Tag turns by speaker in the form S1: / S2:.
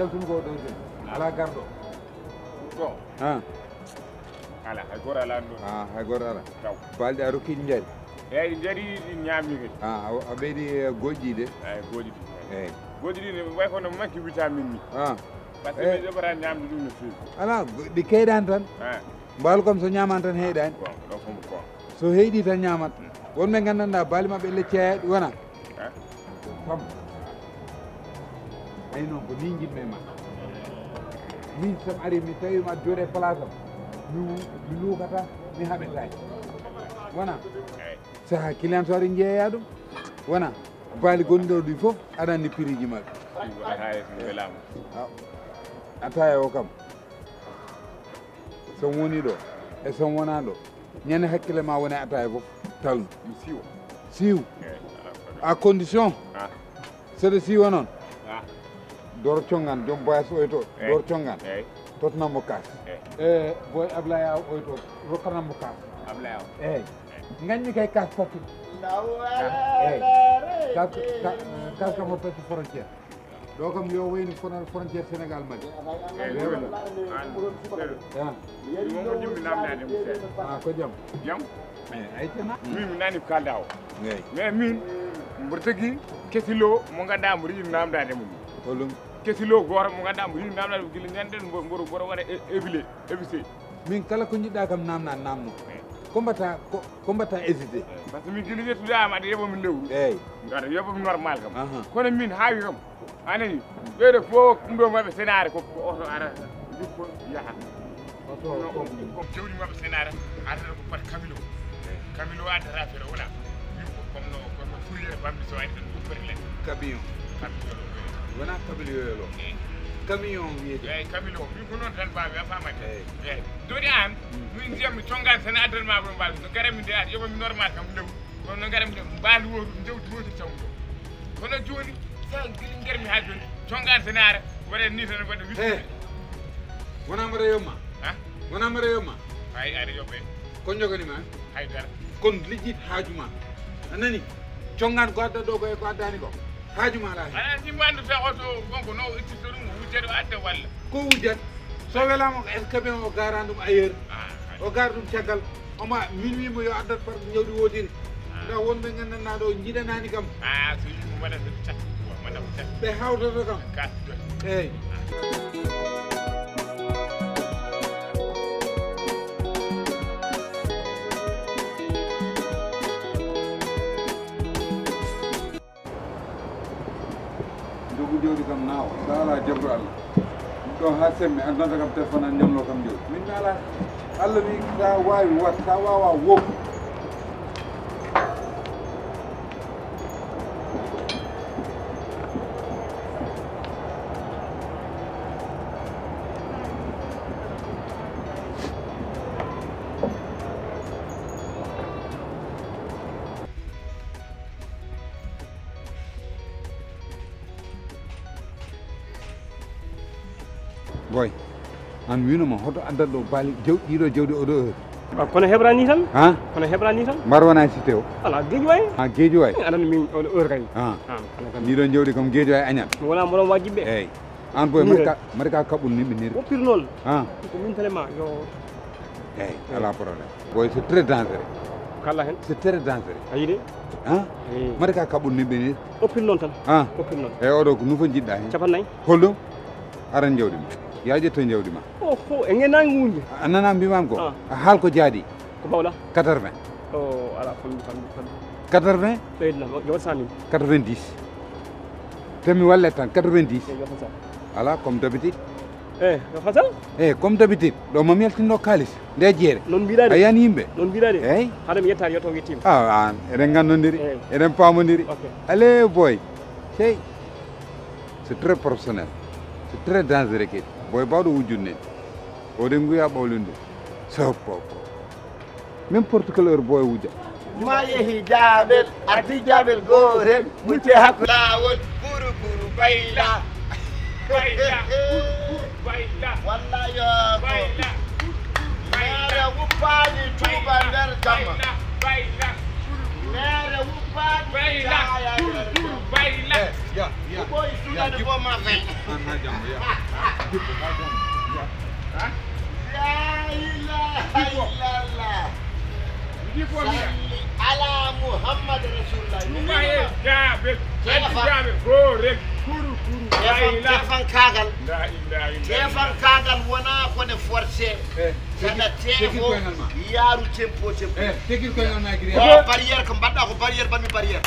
S1: jaltun ko do ala gardo
S2: bon ala hay gora ala ndo
S1: hay gora ala balde a rokki njari
S2: eyyi njari ñammi kadi
S1: a ɓeydi goƴƴide
S2: eyyi goƴƴidi
S1: eyyi
S2: goƴƴidi ne way kono manque vitamine ni par ce que mi ɗeɓata ñamde ɗum no feewi
S1: ala ɗi keyɗani tan mbaalu kam so ñaman tan heyɗani
S2: ɗo komo ko
S1: so heyɗi tan ñamat wonɓe gandanɗa baali mabɓe lecceyaɗi wona pam ay noon ko ni jinmi ma min sam ari mi tawi ma jooɗe place am mi luukata mi haɓetaki wona saha client so ari jeeya ɗum wona baali gonɗo ɗi fof aɗa andi prix ji mabɓe attaya o kam son woni ɗo e son wona ɗo ñande hakkille ma woni attaya fof talnu siiw à condition seɗa siiwa noon dor congan joom boyas oyto dor congan totanammo kaas e boy ablaya oyto rokkanammo kaas ablaya eyyi gañmi kay kaas tati eyyi kaas kam o tati frontiére ɗo kam yo wayni frontiére sénégal mali ko jaam
S2: jaam
S1: aytena
S2: min mi nani ko kalda o mais min mboɗo tagui kesilo mo ganduɗa mo riɗi namdade mum
S1: holum
S2: kesilo goto mo ganduɗa mo riɗi namdade mo guila ñanden mboɗo waɗa évité
S1: min kala ko jiɗɗa kam namna namno ko mbatta hésité
S2: par ce que min guila yettudama aɗa yeeɓami lewru
S1: eyyi
S2: aɗa yeeɓami normal kam kono min haawi kam anani ɓeyɗo fof ɗum ɗo maɓe sénare ko oto ara jikko yaaha jawdi maɓe sénare adata ko pat kamilo addata feere wona comme no fourriére bambi so waɗi tan uppere len camion wona camion camion wiyete eyyi camion min ko noon tan mbawi a famani eyyi joni an min ndiyam mi congan tan addanma ko mbawi so garami nde aɗa yoɓami normal kam lewru kono no garami nde mbaali woru jawdi woodi taw ɗo kono joni sa guila garmi ha joni congan sénare waɗa ni tan waɗa witte
S1: wona mbaɗa yomma wona mbaɗa yomma
S2: hay aɗa yoɓe
S1: ko joganima
S2: haydara
S1: kon lijjit haajuma a nani congan ko adda ɗo ko addani ko haajuma ala hen
S2: aɗa timmande ta oto gonko no ittirta ɗum wujjede o adda walla
S1: ko wujjat so welama ko est ce que ɓen o garan ɗum ailleurs o gara ɗum caggal oma min wimo yo addat par ñawdi wodiri nda wonɓe gandanɗa ɗo jiɗanani kam
S2: so yimo waɗata cat waɗata cat
S1: ɓe hawtoto kam
S2: kas
S1: eyyi jogu jawdi kam nawa sa ala jabru allah ɗo ha sembe addanta kam téléphone an ñamlo kam jawdi min mi ala allah wi sa wawi wat sa wawa wop boy an winoma hoto addat ɗo baali ɗiɗo jawdi oɗo heure
S3: kono heɓrani tan kono heɓrani tan
S1: mbar wona cité o
S3: ala gueji way
S1: gueji way
S3: aɗa min oɗo heure kay
S1: ɗiɗo jawdi kam gueji way añat
S3: wona moɗon wajiɓe
S1: eyyi an boy mbaɗa ka kaɓɓol nimɓiniri
S3: woppir noon ko min tanema yo
S1: eyyi ala probléme boy c'est très dangereux
S3: kala hen
S1: c'est très dangereux
S3: ayiɗe
S1: mbaɗa ka kaɓɓol nimɓiniri
S3: oppir noon tan oppir noon
S1: eyyi oɗo ko nufo jiɗɗa hen
S3: capannayyi
S1: hollum aran jawdi ma ya ƴetto jawdi ma
S3: oho e ngenani hunde
S1: a nana mbimam ko haal ko jaadi
S3: ko bawɗa
S1: 80
S3: o ala fammi
S1: 80
S3: ɓeydna yo sanim
S1: 90 temi wallet tan 90
S3: yo fasa
S1: ala comme d'habitude
S3: yo fasa
S1: comme d'habitude ɗo mami yaltinno kalis nde jeere
S3: noon mbiɗa de
S1: a yani yimɓe
S3: noon mbiɗa de
S1: eyyi
S3: haɗa mi yettani yetto yettima
S1: an eɗen gandodiri eɗen pamodiri ale boy sey c'est très professionnel c'est très dangereux kadi boy bawɗo wujjude nen oɗen guya ɓawlen ɗum soppo n'importe quelle heure boy wujja
S4: ma yeehi jaabel arti jaabel gotel mucce hakku lawol ɓuru ɓuru bayla walla yo mere wuppani tuuba nder jamma mere wuppani jaya nder jamma ko ɓoy suɗade bo ma fen
S1: ha jam ya Hebo ha jam
S2: ha
S4: la ilaha illallah
S2: Hebo
S4: salli ala muhammad rasulullah
S2: Mubaye Jabel Jabel gore kuru
S4: Tefan kagal
S2: la ilaha illallah
S4: Tefan kagal wona ko ne forcé sana tefo yaru tempo
S1: tekil ko ngam na gri
S4: barrière ko badda ko barrière banmi barrière